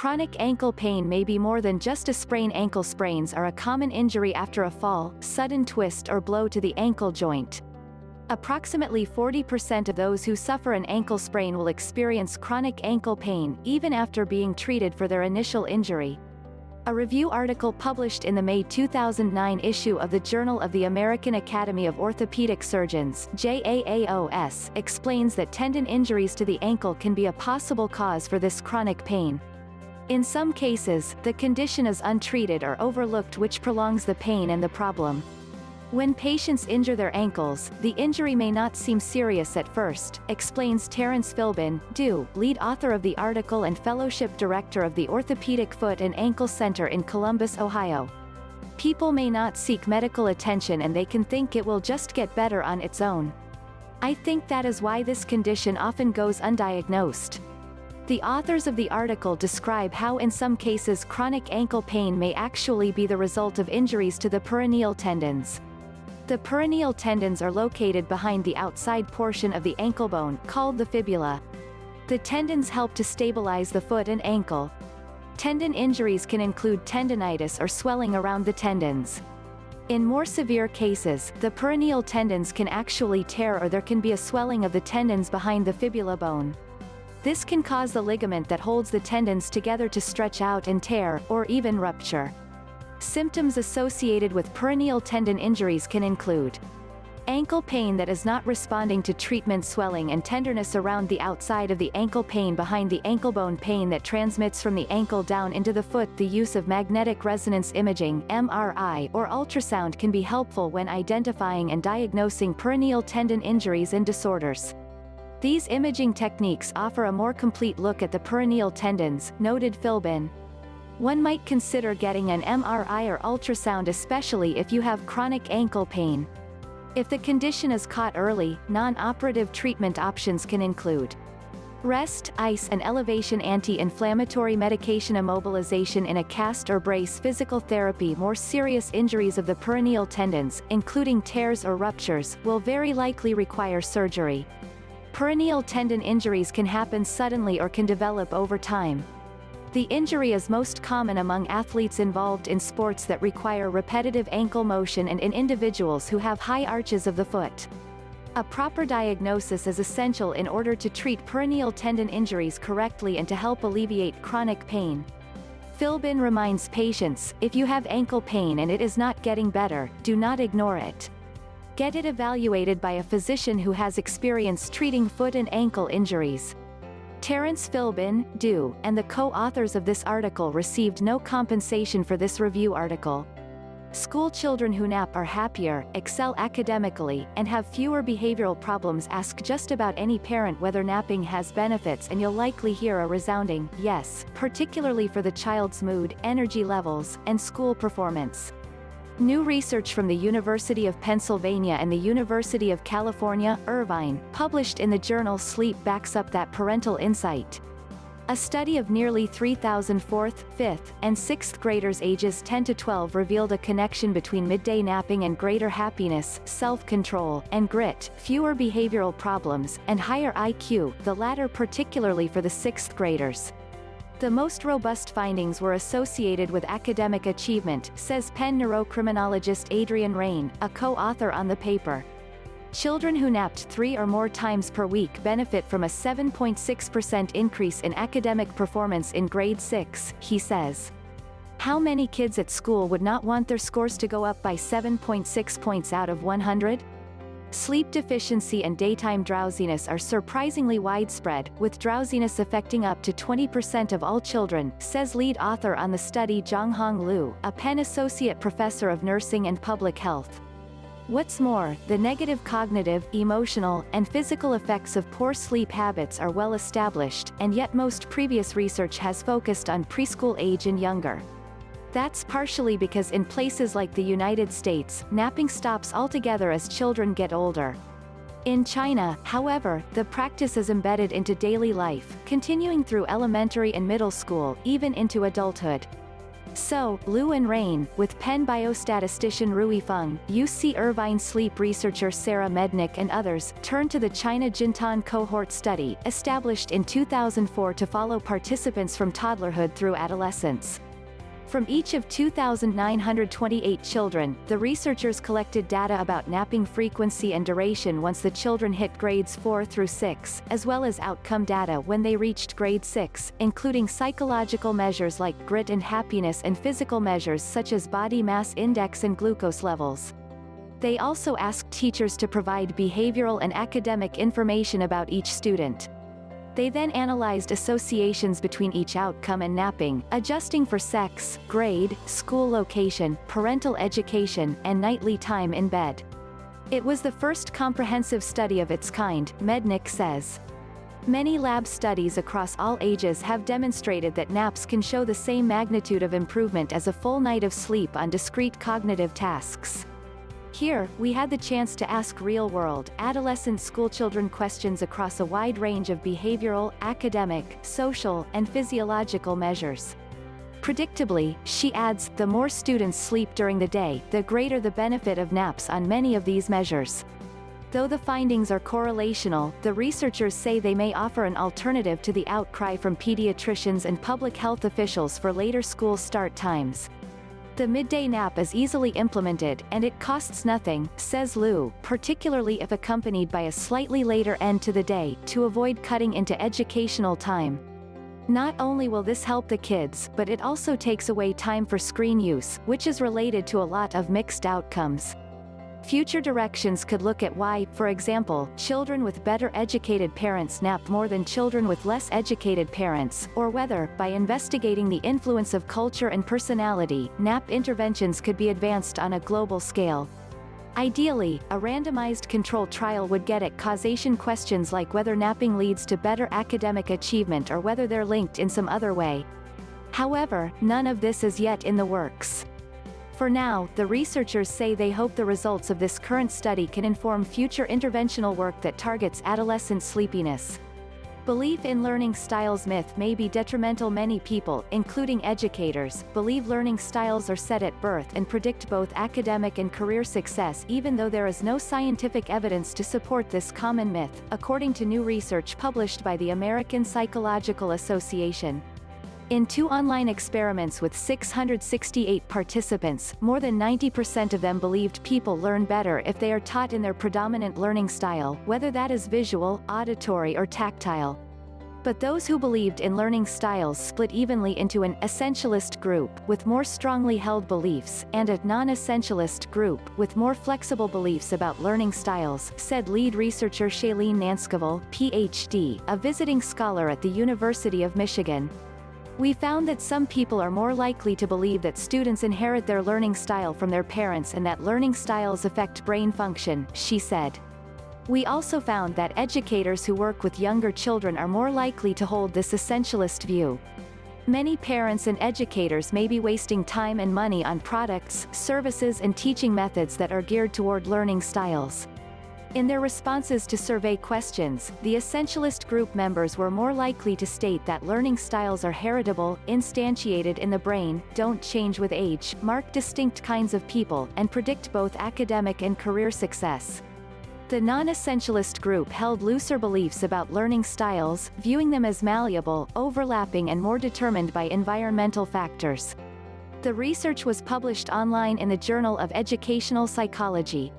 Chronic ankle pain may be more than just a sprain. Ankle sprains are a common injury after a fall, sudden twist or blow to the ankle joint. Approximately 40% of those who suffer an ankle sprain will experience chronic ankle pain, even after being treated for their initial injury. A review article published in the May 2009 issue of the Journal of the American Academy of Orthopedic Surgeons (JAAOS) explains that tendon injuries to the ankle can be a possible cause for this chronic pain. In some cases, the condition is untreated or overlooked, which prolongs the pain and the problem. When patients injure their ankles, the injury may not seem serious at first, explains Terence Philbin, DO, lead author of the article and fellowship director of the Orthopedic Foot and Ankle Center in Columbus, Ohio. People may not seek medical attention and they can think it will just get better on its own. I think that is why this condition often goes undiagnosed. The authors of the article describe how in some cases chronic ankle pain may actually be the result of injuries to the peroneal tendons. The peroneal tendons are located behind the outside portion of the ankle bone, called the fibula. The tendons help to stabilize the foot and ankle. Tendon injuries can include tendinitis or swelling around the tendons. In more severe cases, the peroneal tendons can actually tear, or there can be a swelling of the tendons behind the fibula bone. This can cause the ligament that holds the tendons together to stretch out and tear, or even rupture. Symptoms associated with peroneal tendon injuries can include ankle pain that is not responding to treatment, swelling and tenderness around the outside of the ankle, pain behind the ankle bone, pain that transmits from the ankle down into the foot. The use of magnetic resonance imaging (MRI) or ultrasound can be helpful when identifying and diagnosing peroneal tendon injuries and disorders. These imaging techniques offer a more complete look at the peroneal tendons, noted Philbin. One might consider getting an MRI or ultrasound, especially if you have chronic ankle pain. If the condition is caught early, non-operative treatment options can include rest, ice and elevation, anti-inflammatory medication, immobilization in a cast or brace, physical therapy. More serious injuries of the peroneal tendons, including tears or ruptures, will very likely require surgery. Peroneal tendon injuries can happen suddenly or can develop over time. The injury is most common among athletes involved in sports that require repetitive ankle motion and in individuals who have high arches of the foot. A proper diagnosis is essential in order to treat peroneal tendon injuries correctly and to help alleviate chronic pain. Philbin reminds patients, if you have ankle pain and it is not getting better, do not ignore it. Get it evaluated by a physician who has experience treating foot and ankle injuries. Terence Philbin, DO, and the co-authors of this article received no compensation for this review article. School children who nap are happier, excel academically, and have fewer behavioral problems. Ask just about any parent whether napping has benefits and you'll likely hear a resounding yes, particularly for the child's mood, energy levels, and school performance. New research from the University of Pennsylvania and the University of California, Irvine, published in the journal Sleep, backs up that parental insight. A study of nearly 3,000 4th, 5th, and 6th graders ages 10 to 12 revealed a connection between midday napping and greater happiness, self-control, and grit, fewer behavioral problems, and higher IQ, the latter particularly for the 6th graders. The most robust findings were associated with academic achievement, says Penn neurocriminologist Adrian Rain, a co-author on the paper. Children who napped 3 or more times per week benefit from a 7.6% increase in academic performance in grade 6, he says. How many kids at school would not want their scores to go up by 7.6 points out of 100? Sleep deficiency and daytime drowsiness are surprisingly widespread, with drowsiness affecting up to 20% of all children, says lead author on the study Zhonghong Liu, a Penn Associate Professor of Nursing and Public Health. What's more, the negative cognitive, emotional, and physical effects of poor sleep habits are well established, and yet most previous research has focused on preschool age and younger. That's partially because in places like the United States, napping stops altogether as children get older. In China, however, the practice is embedded into daily life, continuing through elementary and middle school, even into adulthood. So, Liu and Rain, with Penn biostatistician Rui Feng, UC Irvine sleep researcher Sarah Mednick and others, turned to the China Jintan cohort study, established in 2004 to follow participants from toddlerhood through adolescence. From each of 2,928 children, the researchers collected data about napping frequency and duration once the children hit grades 4 through 6, as well as outcome data when they reached grade 6, including psychological measures like grit and happiness and physical measures such as body mass index and glucose levels. They also asked teachers to provide behavioral and academic information about each student. They then analyzed associations between each outcome and napping, adjusting for sex, grade, school location, parental education, and nightly time in bed. It was the first comprehensive study of its kind, Mednick says. Many lab studies across all ages have demonstrated that naps can show the same magnitude of improvement as a full night of sleep on discrete cognitive tasks. Here, we had the chance to ask real-world, adolescent schoolchildren questions across a wide range of behavioral, academic, social, and physiological measures. Predictably, she adds, the more students sleep during the day, the greater the benefit of naps on many of these measures. Though the findings are correlational, the researchers say they may offer an alternative to the outcry from pediatricians and public health officials for later school start times. The midday nap is easily implemented, and it costs nothing, says Liu, particularly if accompanied by a slightly later end to the day, to avoid cutting into educational time. Not only will this help the kids, but it also takes away time for screen use, which is related to a lot of mixed outcomes. Future directions could look at why, for example, children with better educated parents nap more than children with less educated parents, or whether, by investigating the influence of culture and personality, nap interventions could be advanced on a global scale. Ideally, a randomized control trial would get at causation questions like whether napping leads to better academic achievement or whether they're linked in some other way. However, none of this is yet in the works. For now, the researchers say they hope the results of this current study can inform future interventional work that targets adolescent sleepiness. Belief in learning styles myth may be detrimental. Many people, including educators, believe learning styles are set at birth and predict both academic and career success even though there is no scientific evidence to support this common myth, according to new research published by the American Psychological Association. In 2 online experiments with 668 participants, more than 90% of them believed people learn better if they are taught in their predominant learning style, whether that is visual, auditory or tactile. But those who believed in learning styles split evenly into an essentialist group, with more strongly held beliefs, and a non-essentialist group, with more flexible beliefs about learning styles, said lead researcher Shailene Nanskaville, Ph.D., a visiting scholar at the University of Michigan. We found that some people are more likely to believe that students inherit their learning style from their parents and that learning styles affect brain function, she said. We also found that educators who work with younger children are more likely to hold this essentialist view. Many parents and educators may be wasting time and money on products, services and teaching methods that are geared toward learning styles. In their responses to survey questions, the essentialist group members were more likely to state that learning styles are heritable, instantiated in the brain, don't change with age, mark distinct kinds of people, and predict both academic and career success. The non-essentialist group held looser beliefs about learning styles, viewing them as malleable, overlapping and more determined by environmental factors. The research was published online in the Journal of Educational Psychology.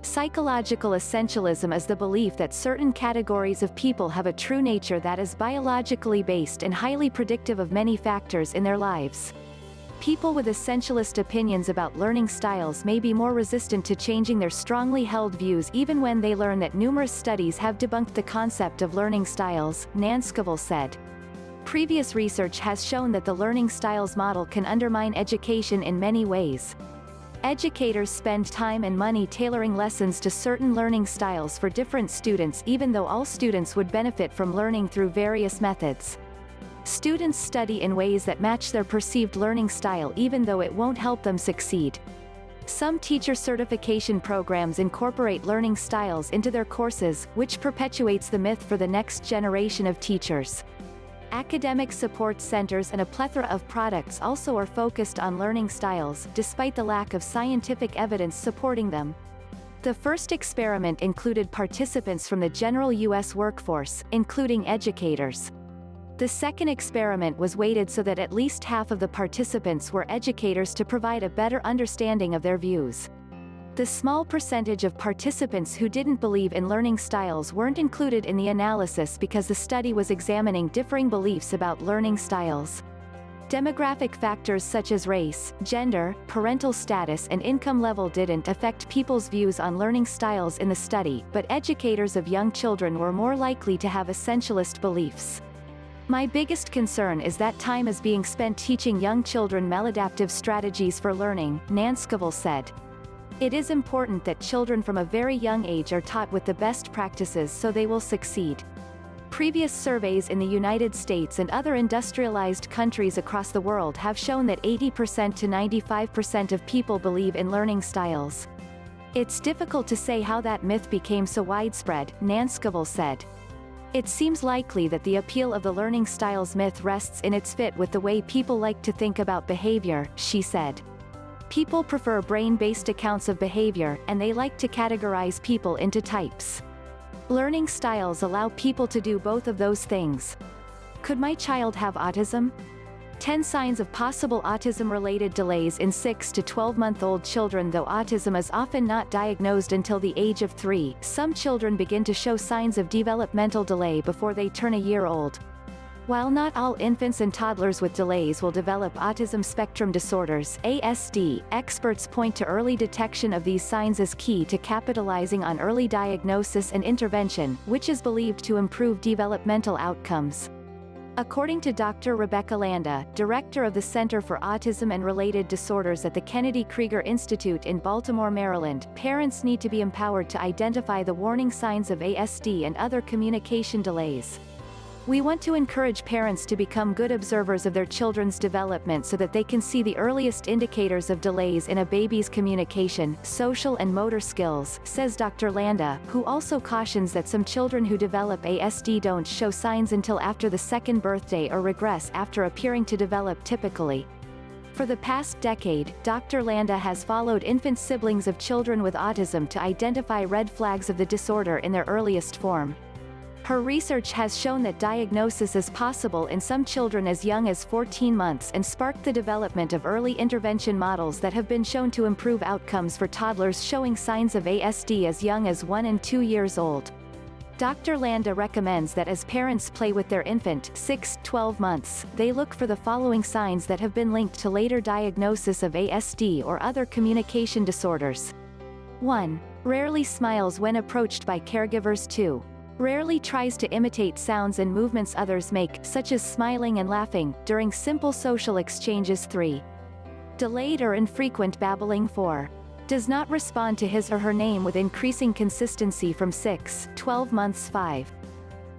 Psychological essentialism is the belief that certain categories of people have a true nature that is biologically based and highly predictive of many factors in their lives. People with essentialist opinions about learning styles may be more resistant to changing their strongly held views even when they learn that numerous studies have debunked the concept of learning styles, Nanskaville said. Previous research has shown that the learning styles model can undermine education in many ways. Educators spend time and money tailoring lessons to certain learning styles for different students even though all students would benefit from learning through various methods. Students study in ways that match their perceived learning style even though it won't help them succeed. Some teacher certification programs incorporate learning styles into their courses, which perpetuates the myth for the next generation of teachers. Academic support centers and a plethora of products also are focused on learning styles, despite the lack of scientific evidence supporting them. The first experiment included participants from the general U.S. workforce, including educators. The second experiment was weighted so that at least half of the participants were educators to provide a better understanding of their views. The small percentage of participants who didn't believe in learning styles weren't included in the analysis because the study was examining differing beliefs about learning styles. Demographic factors such as race, gender, parental status and income level didn't affect people's views on learning styles in the study, but educators of young children were more likely to have essentialist beliefs. My biggest concern is that time is being spent teaching young children maladaptive strategies for learning, Nanskaville said. It is important that children from a very young age are taught with the best practices so they will succeed. Previous surveys in the United States and other industrialized countries across the world have shown that 80% to 95% of people believe in learning styles. It's difficult to say how that myth became so widespread, Nanskaville said. It seems likely that the appeal of the learning styles myth rests in its fit with the way people like to think about behavior, she said. People prefer brain-based accounts of behavior, and they like to categorize people into types. Learning styles allow people to do both of those things. Could my child have autism? 10 signs of possible autism-related delays in 6 to 12-month-old children. Though autism is often not diagnosed until the age of 3, some children begin to show signs of developmental delay before they turn a year old. While not all infants and toddlers with delays will develop autism spectrum disorders, ASD, experts point to early detection of these signs as key to capitalizing on early diagnosis and intervention, which is believed to improve developmental outcomes. According to Dr. Rebecca Landa, director of the Center for Autism and Related Disorders at the Kennedy Krieger Institute in Baltimore, Maryland, parents need to be empowered to identify the warning signs of ASD and other communication delays. We want to encourage parents to become good observers of their children's development so that they can see the earliest indicators of delays in a baby's communication, social and motor skills, says Dr. Landa, who also cautions that some children who develop ASD don't show signs until after the second birthday or regress after appearing to develop typically. For the past decade, Dr. Landa has followed infant siblings of children with autism to identify red flags of the disorder in their earliest form. Her research has shown that diagnosis is possible in some children as young as 14 months and sparked the development of early intervention models that have been shown to improve outcomes for toddlers showing signs of ASD as young as 1 and 2 years old. Dr. Landa recommends that as parents play with their infant 6-12 months, they look for the following signs that have been linked to later diagnosis of ASD or other communication disorders. 1. Rarely smiles when approached by caregivers. 2. Rarely tries to imitate sounds and movements others make, such as smiling and laughing, during simple social exchanges. 3. Delayed or infrequent babbling. 4. Does not respond to his or her name with increasing consistency from 6-12 months. 5.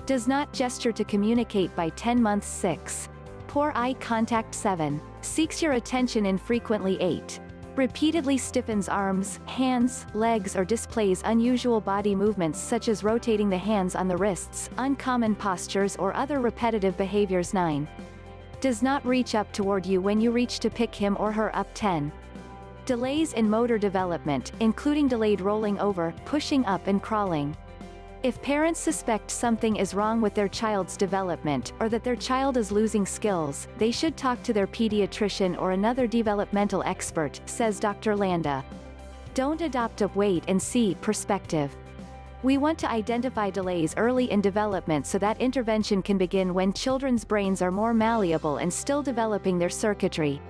Does not gesture to communicate by 10 months. 6. Poor eye contact. 7. Seeks your attention infrequently. 8. Repeatedly stiffens arms, hands, legs or displays unusual body movements such as rotating the hands on the wrists, uncommon postures or other repetitive behaviors. 9. Does not reach up toward you when you reach to pick him or her up. 10. Delays in motor development, including delayed rolling over, pushing up and crawling. If parents suspect something is wrong with their child's development, or that their child is losing skills, they should talk to their pediatrician or another developmental expert, says Dr. Landa. Don't adopt a wait-and-see perspective. We want to identify delays early in development so that intervention can begin when children's brains are more malleable and still developing their circuitry.